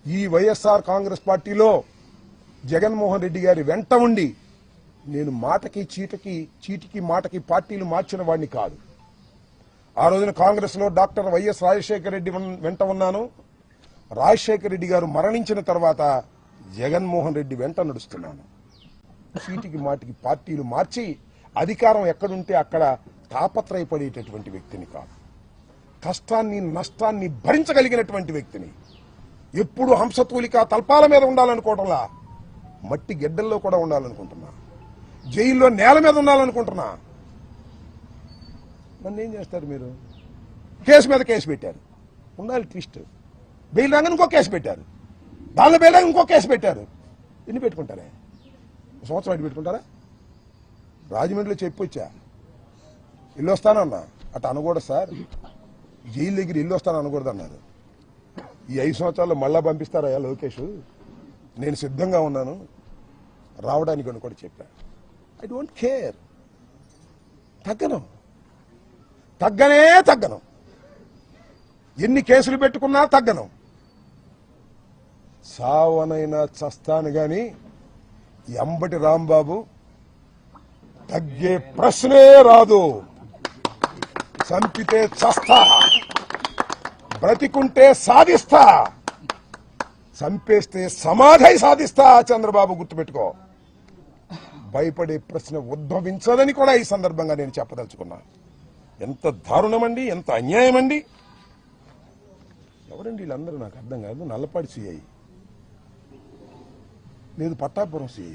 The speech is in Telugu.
ఈ వైఎస్ఆర్ కాంగ్రెస్ పార్టీలో జగన్మోహన్ రెడ్డి గారి వెంట ఉండి నేను మాటకి చీటికి మాటకి పార్టీలు మార్చిన వాడిని కాదు. ఆ రోజున కాంగ్రెస్ లో డాక్టర్ వైఎస్ రాజశేఖర రెడ్డి వెంట ఉన్నాను. రాజశేఖర రెడ్డి గారు మరణించిన తర్వాత జగన్మోహన్ రెడ్డి వెంట నడుస్తున్నాను. చీటికి మాటికి పార్టీలు మార్చి అధికారం ఎక్కడుంటే అక్కడ తాపత్రయపడేటటువంటి వ్యక్తిని కాదు. కష్టాన్ని నష్టాన్ని భరించగలిగినటువంటి వ్యక్తిని. ఎప్పుడు హంసతూలిక తల్పాల మీద ఉండాలనుకోవటంలా మట్టి గెడ్డల్లో కూడా ఉండాలనుకుంటున్నా. జైల్లో నేల మీద ఉండాలనుకుంటున్నా. నన్ను ఏం చేస్తారు మీరు? కేసు మీద కేసు పెట్టారు, ఉండాలి ట్విస్ట్. బెయిల్ రాగానే ఇంకో కేసు పెట్టారు, దానిలో బెయిల్ రాగా ఇంకో కేసు పెట్టారు. ఎన్ని పెట్టుకుంటారే? సంవత్సరం అటు పెట్టుకుంటారా? రాజమండ్రిలో చెప్పొచ్చా ఇల్లు వస్తానన్నా, అటు అనకూడదు సార్, జైలు దగ్గర ఇల్లు వస్తాను అనకూడదు అన్నారు. ఈ 5 సంవత్సరాల్లో మళ్ళా పంపిస్తారా లోకేష్? నేను సిద్ధంగా ఉన్నాను రావడానికి అని కూడా చెప్పా. I don't care. తగ్గను. ఎన్ని కేసులు పెట్టుకున్నా తగ్గను. సావనైనా చస్తాను గాని ఎంబటి రాంబాబు తగ్గే ప్రశ్నే రాదు. చంపితే చస్తా, బ్రతికుంటే సాధిస్తా, చంపేస్తే సమాధి సాధిస్తా. చంద్రబాబు గుర్తుపెట్టుకో. భయపడే ప్రశ్న ఉద్భవించదని కూడా ఈ సందర్భంగా నేను చెప్పదలుచుకున్నా. ఎంత దారుణమండి, ఎంత అన్యాయం అండి. ఎవరండి వీళ్ళందరూ? నాకు అర్థం కాదు. నల్లపాడి సిఐ లేదు, పట్టాపురం సిఐ.